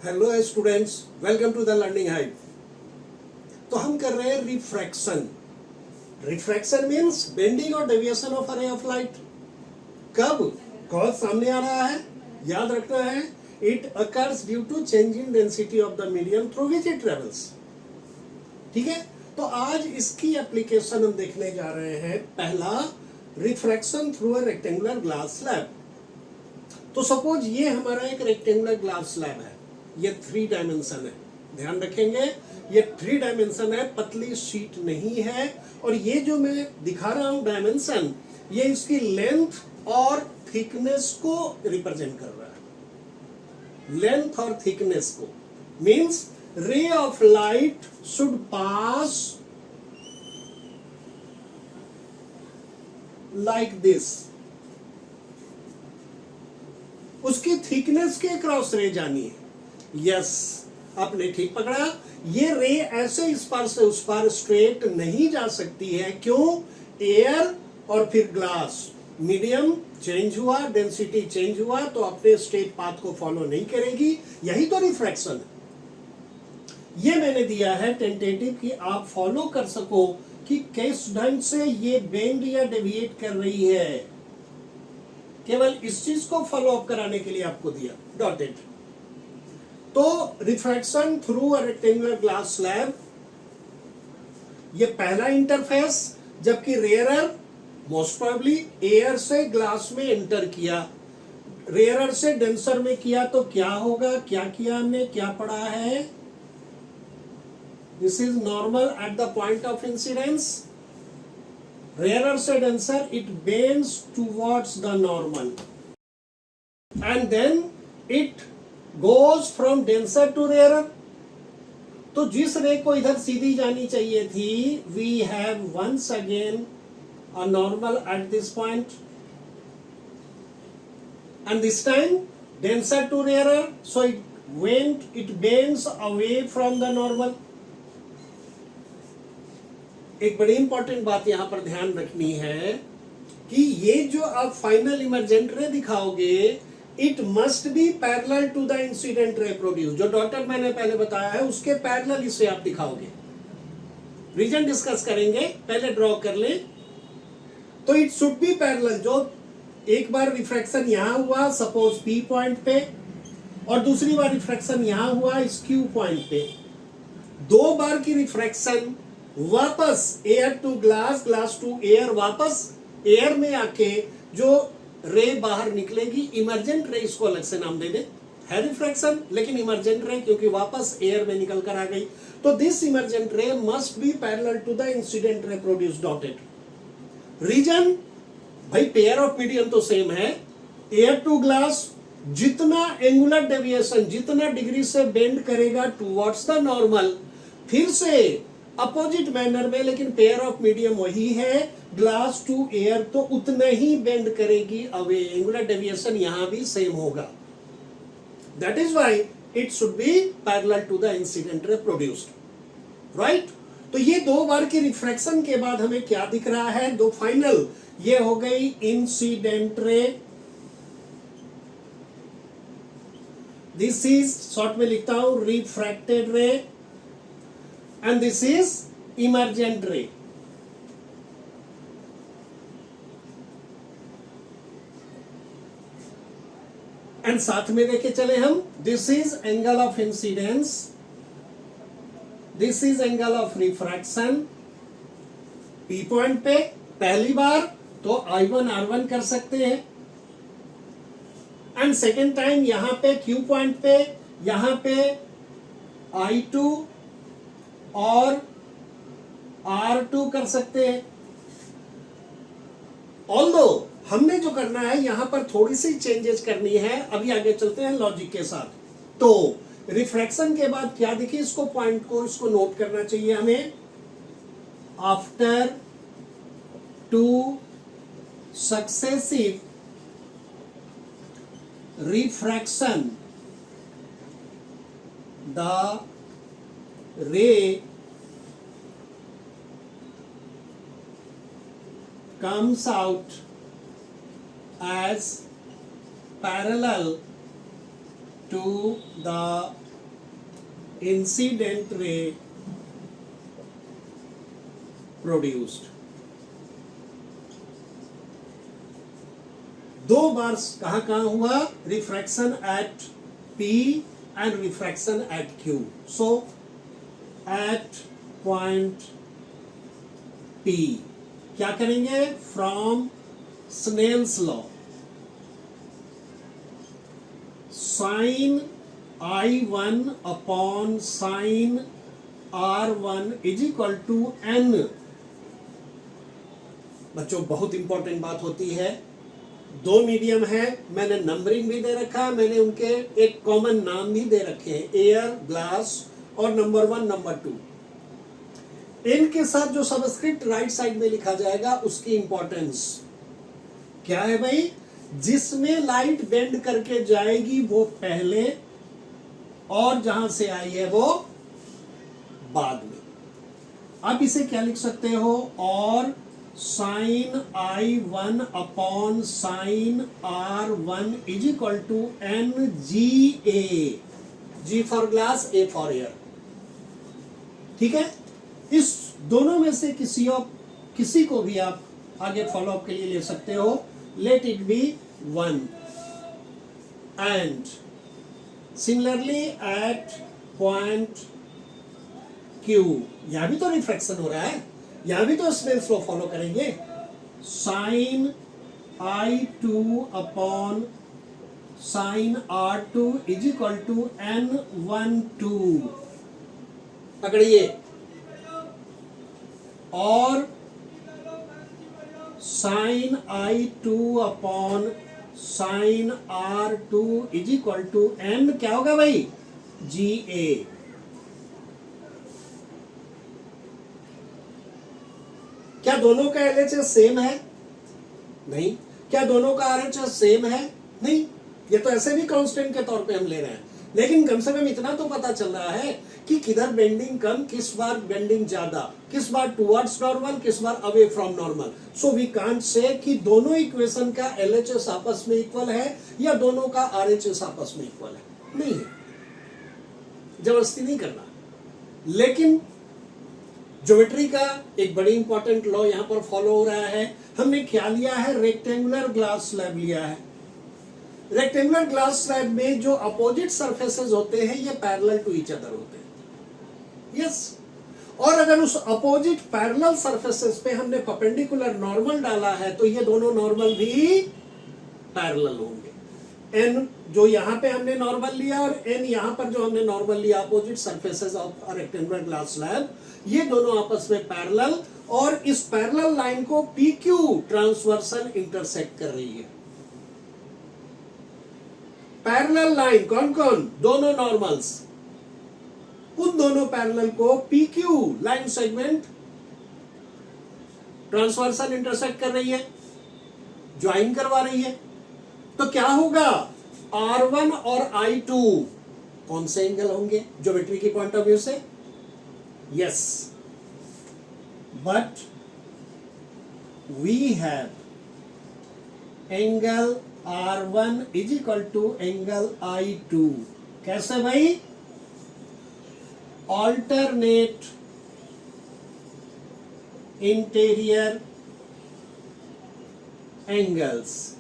Hello students, welcome to the learning hive. तो हम कर रहे हैं रिफ्रैक्शन। रिफ्रैक्शन मींस बेंडिंग और deviation of a ray of light. कब कौन सामने आ रहा है, याद रखना है, it occurs due to change in density of the medium through which it travels. ठीक है, तो आज इसकी एप्लीकेशन हम देखने जा रहे हैं। पहला, refraction through a rectangular glass slab. तो सपोज ये हमारा एक रेक्टेंगुलर ग्लास स्लैब है, ये 3 डायमेंशन है, ध्यान रखेंगे ये 3 डायमेंशन है, पतली शीट नहीं है। और ये जो मैं दिखा रहा हूं डायमेंशन, ये इसकी लेंथ और थिकनेस को रिप्रेजेंट कर रहा है। लेंथ और थिकनेस को मींस रे of light should pass like this, उसकी थिकनेस के क्रॉस रे जानी है। यस, आपने ठीक पकड़ा। ये रे ऐसे इस पार से उस पार स्ट्रेट नहीं जा सकती है। क्यों? एयर और फिर ग्लास, मीडियम चेंज हुआ, डेंसिटी चेंज हुआ, तो अपने स्ट्रेट पाथ को फॉलो नहीं करेगी। यही तो रिफ्रैक्शन है। ये मैंने दिया है टेंटेटिव कि आप फॉलो कर सको कि किस ढंग से ये बेंड या डेविएट कर रही है। केवल इस चीज को फॉलो अप कराने के लिए आपको दिया डॉटेड। तो refraction through a rectangular glass slab, ये पहला इंटरफेस, जबकि रेयरर मोस्ट प्रोबेबली एयर से ग्लास में एंटर किया, रेयरर से डेंसर में किया, तो क्या होगा, क्या किया हमने, क्या पढ़ा है? This is normal at the point of incidence. Rarer से denser, it bends towards the normal, and then it goes from denser to rarer. तो जिस रे को इधर सीधी जानी चाहिए थी, we have once again a normal at this point, and this time denser to rarer, so it bends away from the normal. एक बड़ी इंपॉर्टेंट बात यहां पर ध्यान रखनी है कि ये जो आप फाइनल इमर्जेंट रे दिखाओगे, it must be parallel to the incident ray produce. जो डॉटर मैंने पहले बताया है उसके पैरेलल इसे आप दिखाओगे। रीजन डिस्कस करेंगे, पहले ड्रॉ कर ले। तो इट शुड बी पैरेलल। जो एक बार रिफ्रैक्शन यहां हुआ सपोज पी पॉइंट पे, और दूसरी बार रिफ्रैक्शन यहां हुआ इस क्यू पॉइंट पे, 2 बार की रिफ्रैक्शन वापस air to glass, glass to air, वापस एयर में आके जो रे बाहर निकलेगी, इमर्जेंट रे, इसको अलग से नाम दे दे, है रिफ्रैक्शन लेकिन इमर्जेंट रे क्योंकि वापस एयर में निकल कर आ गई। तो this emergent ray must be parallel to the incident ray produce dotted. Reason भाई पेयर ऑफ मीडियम तो सेम है। एयर टू ग्लास जितना एंगुलर डेविएशन, जितना डिग्री से बेंड करेगा टुवर्ड्स द नॉर्मल, फिर से अपोजिट मैनर में, लेकिन पेयर ऑफ मीडियम वही है। ग्लास टू एयर तो उतना ही बेंड करेगी अवे, एंगुलर डेविएशन यहां भी सेम होगा। That is why it should be parallel to the incident ray produced, right. तो ये 2 बार की रिफ्रैक्शन के बाद हमें क्या दिख रहा है? 2 फाइनल, ये हो गई incident ray, this is short में लिखता हूं रिफ्रैक्टेड रे, and this is emergent ray. and साथ में देखे चले हम, this is angle of incidence, this is angle of refraction। P point पे पहली बार तो I1 R1 कर सकते हैं, एंड सेकेंड टाइम यहां पे Q पॉइंट पे, यहां पे I2 और R2 कर सकते हैं। ऑल्दो हमने जो करना है यहां पर थोड़ी सी चेंजेस करनी है, अभी आगे चलते हैं लॉजिक के साथ। तो रिफ्रैक्शन के बाद क्या दिखे, इसको पॉइंट को, इसको नोट करना चाहिए हमें। After 2 successive refraction, the ray comes out as parallel to the incident ray produced. दो बार कहां कहां हुआ? Refraction at P and refraction at Q। So at point P क्या करेंगे? From Snell's law sine I1 upon sine R1 is equal to N। बच्चों बहुत important बात होती है, दो मीडियम है, मैंने नंबरिंग भी दे रखा है, मैंने उनके एक कॉमन नाम भी दे रखे हैं, एयर, ग्लास और नंबर 1 नंबर 2। इनके साथ जो सबस्क्रिप्ट राइट साइड में लिखा जाएगा उसकी इंपॉर्टेंस क्या है भाई? जिसमें लाइट बेंड करके जाएगी वो पहले, और जहां से आई है वो बाद में। अब इसे क्या लिख सकते हो? और sine I1 upon sine R1 is equal to NGA। G for glass, A for air. ठीक है, इस दोनों में से किसी को भी आप आगे फॉलो अप के लिए ले सकते हो। Let it be 1 and similarly at point Q, यहां भी तो रिफ्रैक्शन हो रहा है, यहां भी तो स्नेल्स लॉ फॉलो करेंगे। Sine I2 upon sine R2 is equal to N12। पकड़िए, और sine I2 upon sine R2 is equal to N क्या होगा भाई? GA। क्या दोनों का LHS सेम है? नहीं। क्या दोनों का RHS सेम है? नहीं। ये तो ऐसे भी कांस्टेंट के तौर पे हम ले रहे हैं, लेकिन कम से कम इतना तो पता चल रहा है कि किधर बेंडिंग कम, किस बार बेंडिंग ज्यादा, किस बार टुवर्ड्स नॉर्मल, किस बार away from normal. So we can't say कि दोनों इक्वेशन का LHS आपस में इक्वल है या दोनों का RHS आपस में इक्वल है। नहीं है, जबरदस्ती नहीं करना। लेकिन ज्योमेट्री का एक बड़ी इंपॉर्टेंट लॉ यहां पर फॉलो हो रहा है। हमने क्या लिया है? रेक्टेंगुलर ग्लास स्लैब लिया है। रेक्टेंगुलर ग्लास स्लैब में जो अपोजिट सरफेसेस होते हैं ये पैरेलल टू ईच अदर होते हैं। यस, और अगर उस अपोजिट पैरेलल सरफेसेस पे हमने परपेंडिकुलर नॉर्मल डाला है तो ये दोनों नॉर्मल भी पैरेलल होंगे। n जो यहाँ पे हमने नॉर्मल लिया और n यहाँ पर जो हमने नॉर्मल लिया, opposite surfaces of rectangular glass slab, ये दोनों आपस में पैरेलल, और इस पैरेलल लाइन को PQ ट्रांसवर्सल इंटरसेक्ट कर रही है। पैरेलल लाइन कौन कौन? दोनों नॉर्मल्स, उन दोनों पैरेलल को PQ line segment transversal intersect कर रही है, ज्वाइन करवा रही है। तो क्या होगा? R1 और I2 कौन से एंगल होंगे ज्योमेट्री की पॉइंट ऑफ व्यू से? Yes, but we have angle R1 is equal to angle I2। कैसे भाई? Alternate interior angles.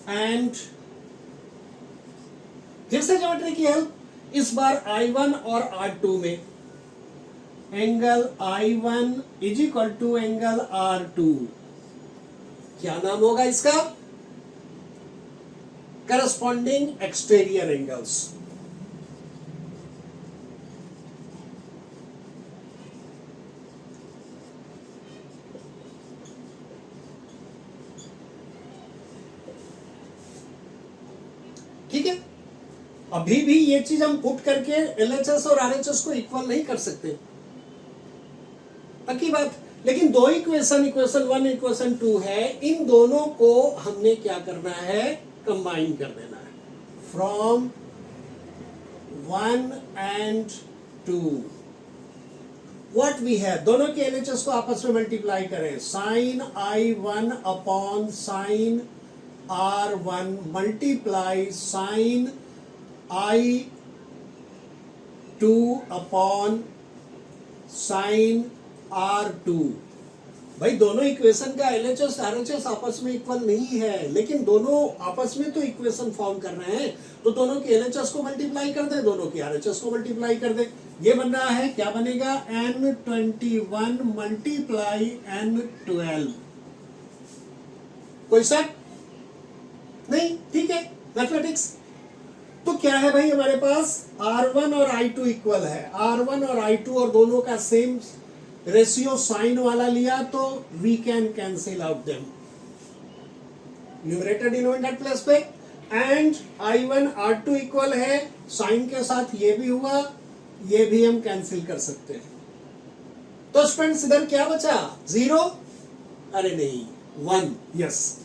एंड फिर से ज्योमेट्री की हेल्प, इस बार I1 और R2 में angle I1 is equal to angle R2। क्या नाम होगा इसका? Corresponding exterior angles. ठीक है, अभी भी ये चीज हम पुट करके LHS और RHS को इक्वल नहीं कर सकते, पक्की बात। लेकिन दो इक्वेशन 1 इक्वेशन 2 है, इन दोनों को हमने क्या करना है? कंबाइन कर देना है। From 1 and 2 what we have, दोनों के LHS को आपस में मल्टीप्लाई करें। Sine I1 upon sine R1 multiply sin I2 upon sin R2। भाई दोनों इक्वेशन का LHS RHS आपस में इक्वल नहीं है, लेकिन दोनों आपस में तो इक्वेशन फॉर्म कर रहे हैं, तो दोनों के LHS को मल्टीप्लाई कर दे, दोनों के RHS को मल्टीप्लाई कर दे। ये बन रहा है, क्या बनेगा, N21 मल्टीप्लाई N12। कोई शक नहीं? ठीक है, मैथमेटिक्स। तो क्या है भाई, हमारे पास R1 और I2 इक्वल है, R1 और I2 और दोनों का सेम रेशियो साइन वाला लिया तो we can cancel out them, numerator denominator plus पे। एंड I1 R2 इक्वल है, साइन के साथ ये भी हुआ, ये भी हम कैंसिल कर सकते हैं। तो स्टूडेंट्स इधर क्या बचा, 0, अरे नहीं 1, यस,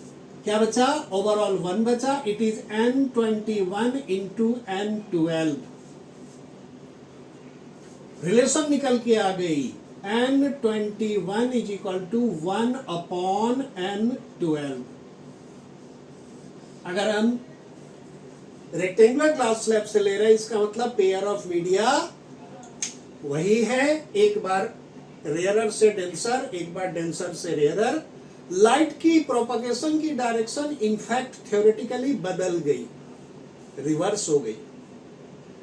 क्या बचा, ओवरऑल 1 बचा। It is N21 into N12। Relation निकल के आ गई, N21 is equal to 1 upon N12। अगर हम रेक्टेंगुलर ग्लास स्लैब से ले रहे हैं, इसका मतलब पेयर ऑफ मीडिया वही है, एक बार रेयरर से डेंसर, एक बार डेंसर से रेयरर। लाइट की प्रोपगेशन की डायरेक्शन इनफैक्ट थ्योरेटिकली बदल गई, रिवर्स हो गई।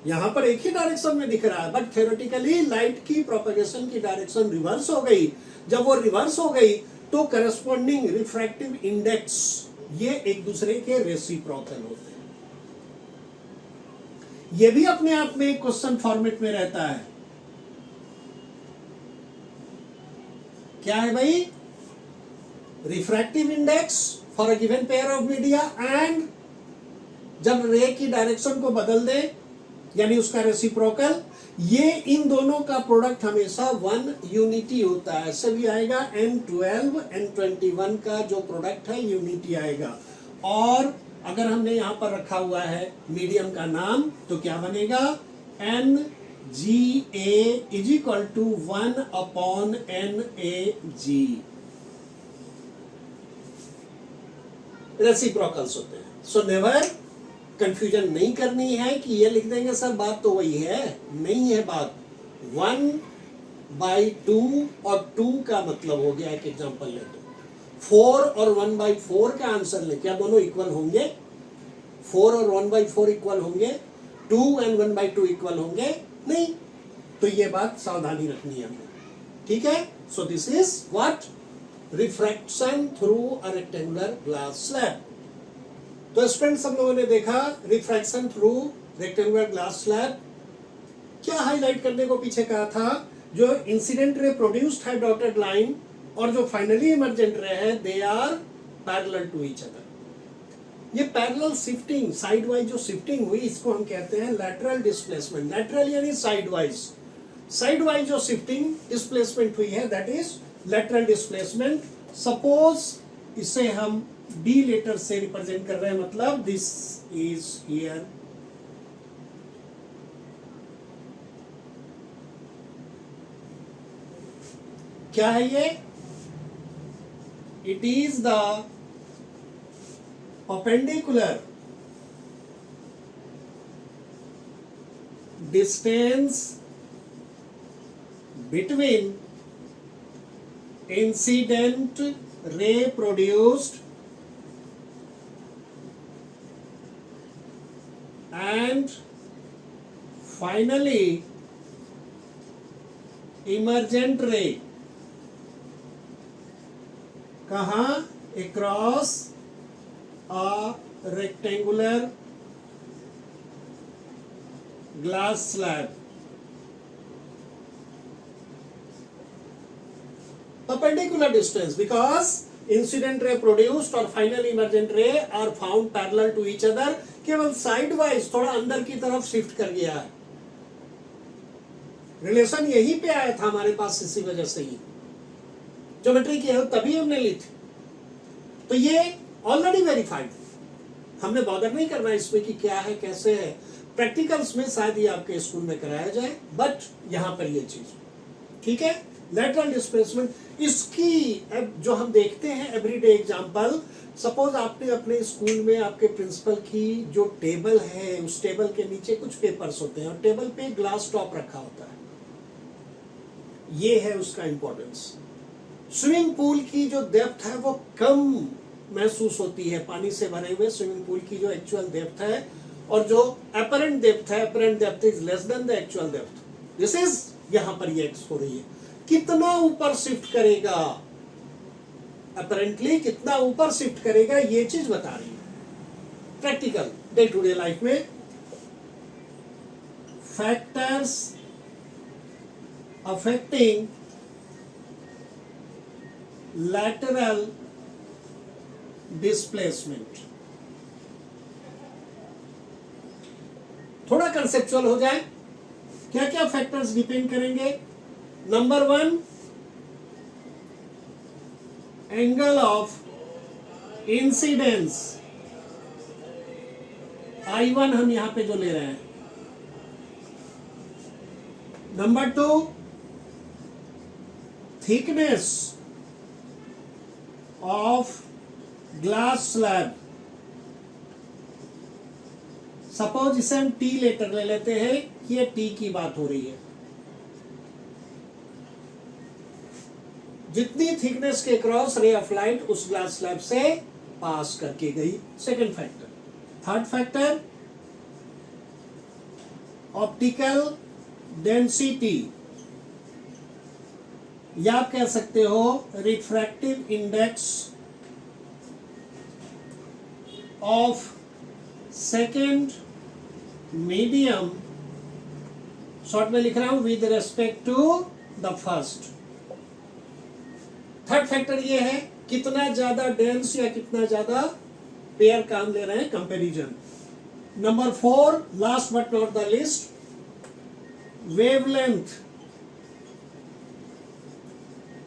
यहां पर एक ही डायरेक्शन में दिख रहा है, बट थ्योरेटिकली लाइट की प्रोपगेशन की डायरेक्शन रिवर्स हो गई। जब वो रिवर्स हो गई तो करस्पॉन्डिंग रिफ्रैक्टिव इंडेक्स ये एक दूसरे के रेसिप्रोकल होते हैं। ये भी अपने आप में एक क्वेश्चन फॉर्मेट में रहता है। क्या है भाई, refractive index for a given pair of media, and जब रे की डायरेक्शन को बदल दे यानी उसका रेसिप्रोकल, ये इन दोनों का प्रोडक्ट हमेशा 1 यूनिटी होता है। ऐसे भी आएगा N12 N21 का जो प्रोडक्ट है यूनिटी आएगा। और अगर हमने यहां पर रखा हुआ है मीडियम का नाम, तो क्या बनेगा, NGA is equal to 1 upon NAG। Reciprocals होते हैं। सो नेवर कंफ्यूजन नहीं करनी है कि ये लिख देंगे सर बात तो वही है, नहीं है बात। 1/2 और 2 का मतलब हो गया, एक एग्जांपल ले तो 4 और 1/4 का आंसर ले, क्या दोनों इक्वल होंगे? 4 और 1/4 इक्वल होंगे? 2 एंड 1/2 इक्वल होंगे? नहीं। तो ये बात सावधानी रखनी है हमें, ठीक है। So this is what, refraction through a rectangular glass slab. तो स्टूडेंट्स हम लोगों ने देखा refraction through rectangular glass slab. क्या हाईलाइट करने को पीछे कहा था, जो इंसिडेंट रे प्रोड्यूस्ड है डॉटेड लाइन और जो फाइनली इमर्जेंट रे है, they are parallel to each other. ये पैरेलल शिफ्टिंग, साइड वाइज जो शिफ्टिंग हुई, इसको हम कहते हैं लैटरल डिस्प्लेसमेंट। लैटरल यानी साइड वाइज, साइड वाइज जो शिफ्टिंग डिस्प्लेसमेंट हुई है, that is lateral displacement. Suppose इसे हम डी लेटर से रिप्रेजेंट कर रहे हैं, मतलब दिस इज हियर, क्या है ये, it is the perpendicular distance between incident ray produced and finally emergent ray, कहाँ, across a rectangular glass slab। perpendicular distance because incident ray produced और final emergent ray are found parallel to each other। केवल side wise थोड़ा अंदर की तरफ shift कर गया है। रिलेशन यहीं पे आया था हमारे पास, इसी वजह से ही ज्योमेट्री की हेल्प तभी हमने ली थी। तो ये ऑलरेडी वेरीफाइड, हमने बॉदर नहीं करना इसमें कि क्या है कैसे है। प्रैक्टिकल्स में शायद ये आपके स्कूल में कराया जाए, बट यहां पर ये चीज ठीक है। लैटरल डिस्प्लेसमेंट इसकी जो हम देखते हैं एवरीडे एग्जांपल, सपोज आपने अपने स्कूल में आपके प्रिंसिपल की जो टेबल है, उस टेबल के नीचे कुछ पेपर्स होते हैं और टेबल पे ग्लास टॉप रखा होता है, ये है उसका इंपॉर्टेंस। स्विमिंग पूल की जो डेप्थ है वो कम महसूस होती है, पानी से भरे हुए स्विमिंग पूल की जो एक्चुअल डेप्थ है, और जो अपरेंट डेप्थ है, apparent depth is less than the actual depth. This is, यहां पर ये एक्स हो रही है, कितना ऊपर शिफ्ट करेगा, अपरेंटली कितना ऊपर शिफ्ट करेगा, ये चीज बता रही है। Practical day to day life में फैक्टर्स अफेक्टिंग lateral displacement, थोड़ा कंसेप्चुअल हो जाए, क्या क्या फैक्टर्स डिपेंड करेंगे। Number 1, angle of incidence, I1 हम यहां पे जो ले रहे हैं। Number 2, thickness of glass slab, suppose इसे हम टी लेटर ले लेते हैं कि ये टी की बात हो रही है, जितनी थिकनेस के क्रॉस रे ऑफ लाइट उस ग्लास स्लैब से पास करके गई, second factor. Third factor, optical density, या आप कह सकते हो refractive index of second medium, short में लिख रहा हूं, with respect to the first. Third factor ये है कितना ज्यादा डेंस या कितना ज्यादा पेयर काम ले रहे हैं, comparison. Number 4, last but not the list, wavelength.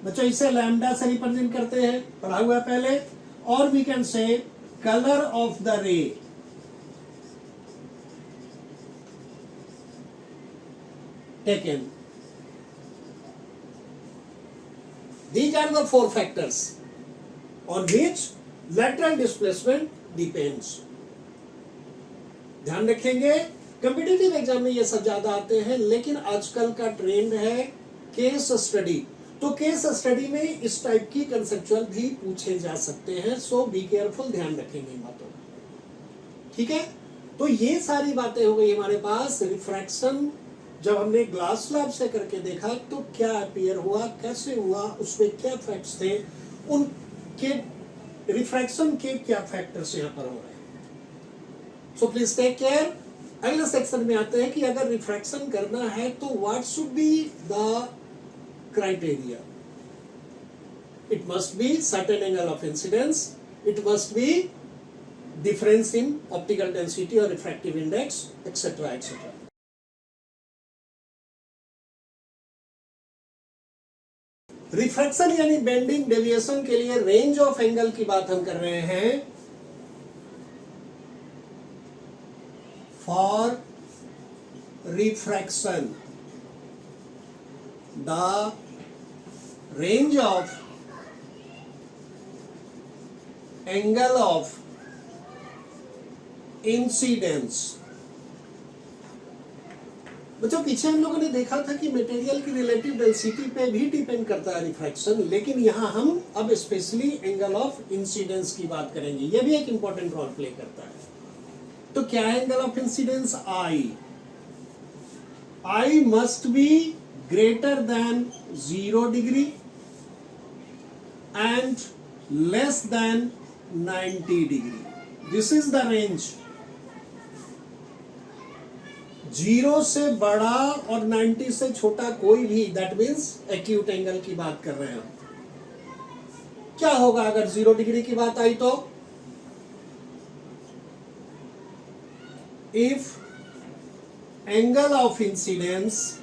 बच्चों इसे लैम्डा से रिप्रेजेंट करते हैं, पढ़ा हुआ है पहले। और we can say colour of the ray, taken. These are the 4 factors on which lateral displacement depends. ध्यान रखेंगे, कॉम्पिटिटिव एग्जाम में ये सब ज्यादा आते हैं, लेकिन आजकल का ट्रेंड है केस स्टडी, तो केस स्टडी में इस टाइप की कंसेप्चुअल भी पूछे जा सकते हैं। सो बी केयरफुल, ध्यान रखेंगे इन बातों का, ठीक है। तो ये सारी बातें हो गई हमारे पास। रिफ्रैक्शन जब हमने ग्लास स्लैब से करके देखा तो क्या अपीयर हुआ, कैसे हुआ, उसमें क्या फैक्ट्स थे, उनके रिफ्रैक्शन के क्या फैक्टर्स यहाँ पर हो रहे हैं। So please take care. अगले सेक्शन में आते हैं कि अगर रिफ्रैक्शन करना है तो what should be the criteria. It must be certain angle of incidence, it must be difference in optical density और refractive index, etcetera etcetera. Refraction यानी बेंडिंग डेविएशन के लिए रेंज ऑफ एंगल की बात हम कर रहे हैं। For refraction the range of angle of incidence. बच्चों पीछे हम लोगों ने देखा था कि मटेरियल की रिलेटिव डेंसिटी पे भी डिपेंड करता है रिफ्रैक्शन, लेकिन यहां हम अब स्पेशली एंगल ऑफ इंसिडेंस की बात करेंगे। यह भी एक इंपॉर्टेंट रोल प्ले करता है। तो क्या है angle of incidence? I must be greater than 0 degree and less than 90 degree. This is the range. 0 से बड़ा और 90 से छोटा कोई भी, दैट मीन्स एक्यूट एंगल की बात कर रहे हैं हम। क्या होगा अगर 0 डिग्री की बात आई तो? If angle of incidence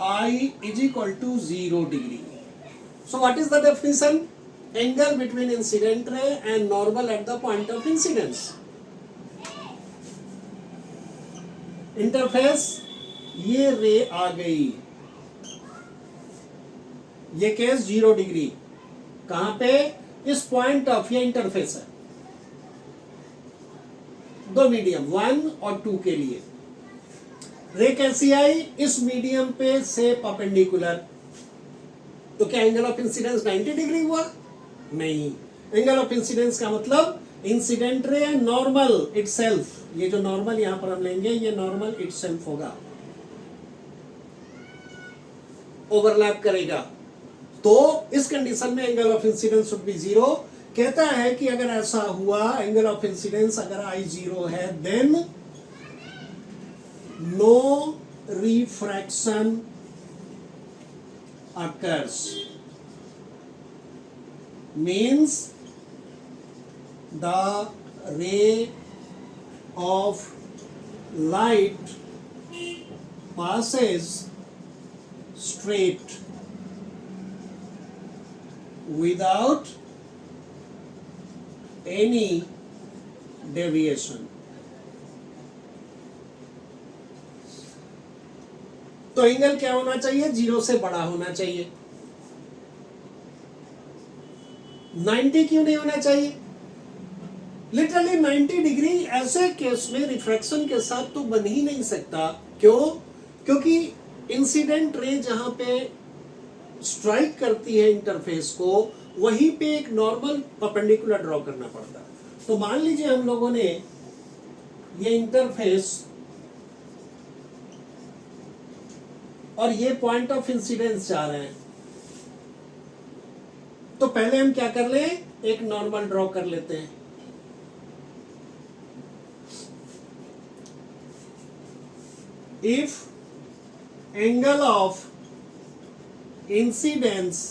I is equal to 0 degree. So what is the definition? Angle between incident ray and normal at the point of incidence. Interface ये रे आ गई, ये केस 0 डिग्री, कहां पे? इस पॉइंट ऑफ ये इंटरफेस है दो मीडियम 1 और 2 के लिए। रे कैसी आई? इस मीडियम पे से परपेंडिकुलर। तो क्या एंगल ऑफ इंसिडेंस 90 डिग्री हुआ? नहीं। एंगल ऑफ इंसिडेंस का मतलब इंसिडेंट रे नॉर्मल इटसेल्फ, ये जो नॉर्मल यहां पर हम लेंगे ये नॉर्मल इटसेल्फ होगा, ओवरलैप करेगा। तो इस कंडीशन में angle of incidence should be 0। कहता है कि अगर ऐसा हुआ, एंगल ऑफ इंसिडेंस अगर I 0 है, then no refraction occurs, means the ray of light passes straight without any deviation. तो एंगल क्या होना चाहिए? 0 से बड़ा होना चाहिए। 90 क्यों नहीं होना चाहिए? लिटरली 90 डिग्री ऐसे केस में रिफ्रैक्शन के साथ तो बन ही नहीं सकता। क्यों? क्योंकि इंसिडेंट रे जहां पे स्ट्राइक करती है इंटरफेस को, वहीं पे एक नॉर्मल परपेंडिकुलर ड्रॉ करना पड़ता है। तो मान लीजिए हम लोगों ने ये इंटरफेस और ये पॉइंट ऑफ इंसिडेंस जा रहे हैं, तो पहले हम क्या कर ले? एक नॉर्मल ड्रॉ कर लेते हैं। If angle of incidence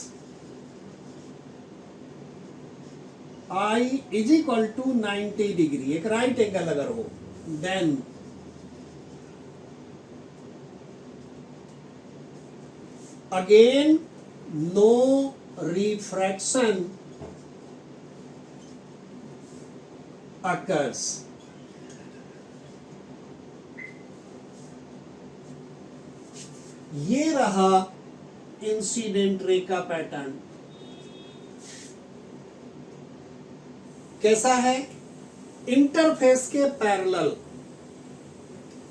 I is equal to 90 degree, एक राइट एंगल अगर हो, then again no refraction occurs. ये रहा इंसिडेंट रे का पैटर्न। कैसा है? इंटरफेस के पैरेलल।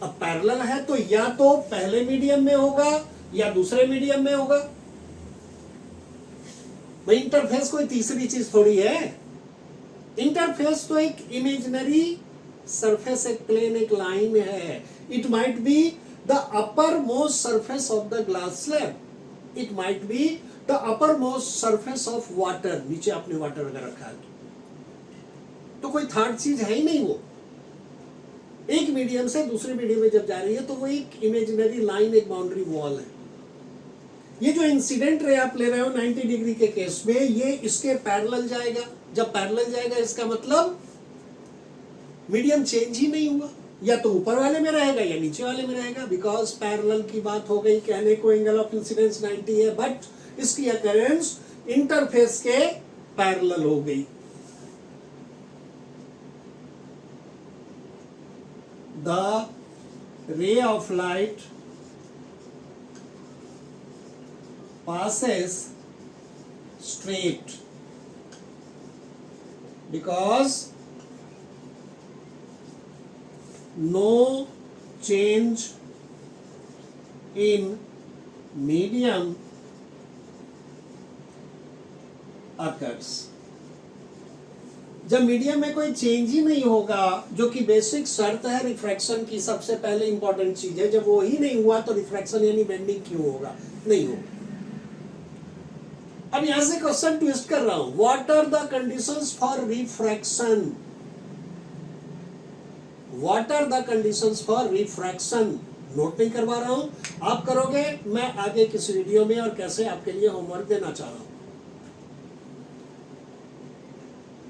अब पैरेलल है तो या तो पहले मीडियम में होगा या दूसरे मीडियम में होगा। भाई इंटरफेस कोई तीसरी चीज थोड़ी है। इंटरफेस तो एक इमेजिनरी सरफेस, एक प्लेन, एक लाइन है। It might be the upper most surface of the glass slab, it might be the upper most surface of water, नीचे आपने वाटर अगर रखा है तो कोई थर्ड चीज है ही नहीं। वो एक मीडियम से दूसरे मीडियम में जब जा रही है तो वो एक इमेजिनरी लाइन, एक बाउंड्री वॉल है। ये जो इंसिडेंट रे आप ले रहे हो 90 डिग्री के केस में, ये इसके पैरेलल जाएगा। जब पैरेलल जाएगा इसका मतलब मीडियम चेंज ही नहीं हुआ, या तो ऊपर वाले में रहेगा या नीचे वाले में रहेगा। बिकॉज पैरेलल की बात हो गई, कहने को एंगल ऑफ इंसिडेंस 90 है, बट इसकी अकरेंस इंटरफेस के पैरेलल हो गई। The ray of light passes straight because no change in medium occurs. जब मीडियम में कोई चेंज ही नहीं होगा, जो कि बेसिक शर्त है रिफ्रैक्शन की, सबसे पहले इंपॉर्टेंट चीज है, जब वो ही नहीं हुआ तो रिफ्रैक्शन यानी बेंडिंग क्यों होगा? नहीं होगा। अब यहां से क्वेश्चन ट्विस्ट कर रहा हूं, what are the conditions for refraction? What are the conditions for refraction? Note नहीं करवा रहा हूं, आप करोगे, मैं आगे किस वीडियो में और कैसे आपके लिए होमवर्क देना चाह रहा हूं।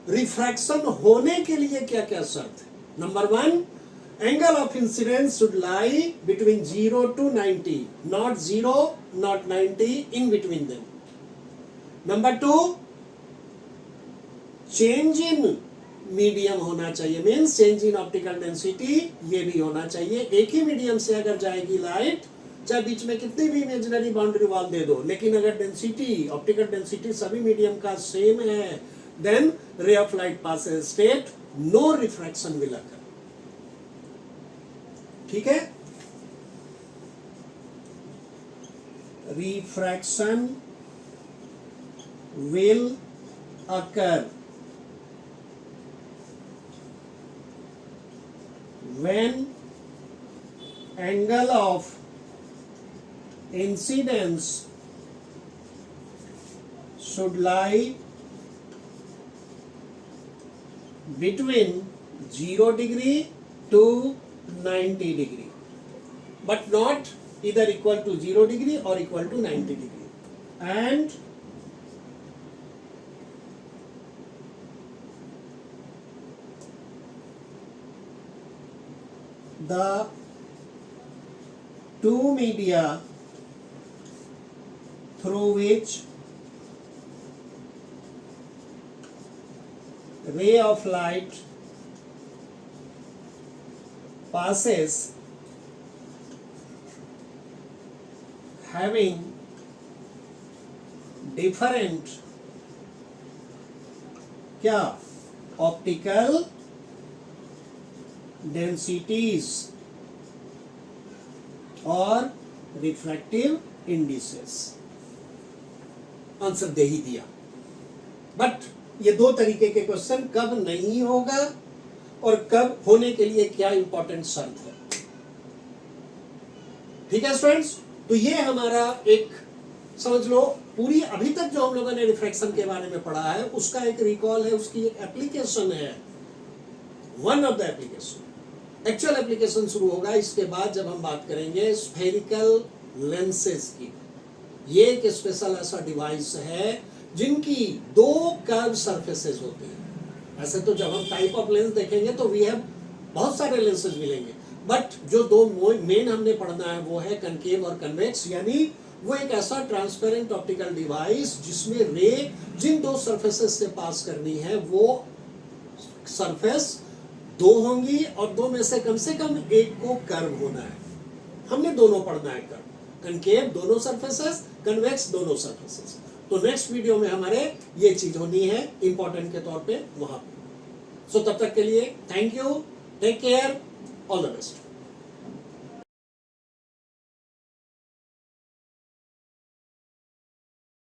रिफ्रैक्शन होने के लिए क्या क्या शर्त है? Number 1, angle of incidence should lie between 0 to 90, not 0 not 90, in between them. Number 2, change in medium होना चाहिए, means change in optical density, ये भी होना चाहिए। एक ही मीडियम से अगर जाएगी लाइट चाहे बीच में कितनी भी इमेजिनरी बाउंड्री वॉल दे दो, लेकिन अगर डेंसिटी, ऑप्टिकल डेंसिटी सभी मीडियम का सेम है, then ray of light passes state no refraction will occur. ठीक है, refraction will occur when angle of incidence should lie between 0 degree to 90 degree, but not either equal to 0 degree or equal to 90 degree. And the two media through which ray of light passes having different क्या optical densities और refractive indices. Answer दे ही दिया। But ये दो तरीके के question कब नहीं होगा और कब होने के लिए क्या इंपॉर्टेंट शर्त है। ठीक है स्टूडेंट्स, तो ये हमारा एक समझ लो पूरी अभी तक जो हम लोगों ने रिफ्रैक्शन के बारे में पढ़ा है उसका एक रिकॉल है, उसकी एक एप्लीकेशन है, one of the application. Actual application शुरू होगा इसके बाद जब हम बात करेंगे स्फेरिकल लेंसेज की। ये एक स्पेशल ऐसा डिवाइस है जिनकी दो कर्व सरफेसेस होते हैं। ऐसे तो जब हम टाइप ऑफ लेंस देखेंगे तो वी हैव बहुत सारे लेंसेज मिलेंगे, बट जो दो मेन हमने पढ़ना है वो है कनकेव और कन्वेक्स, यानी वो एक ऐसा ट्रांसपेरेंट ऑप्टिकल डिवाइस जिसमें रे जिन दो सरफेसेस से पास करनी है वो सरफेस दो होंगी और दो में से कम एक को कर्व होना है। हमने दोनों पढ़ना है, कर्व कनकेव दोनों सरफेसेस, कन्वेक्स दोनों सरफेसेस। तो नेक्स्ट वीडियो में हमारे ये चीज होनी है इंपॉर्टेंट के तौर पे वहां पे। सो तब तक के लिए thank you, take care, all the best.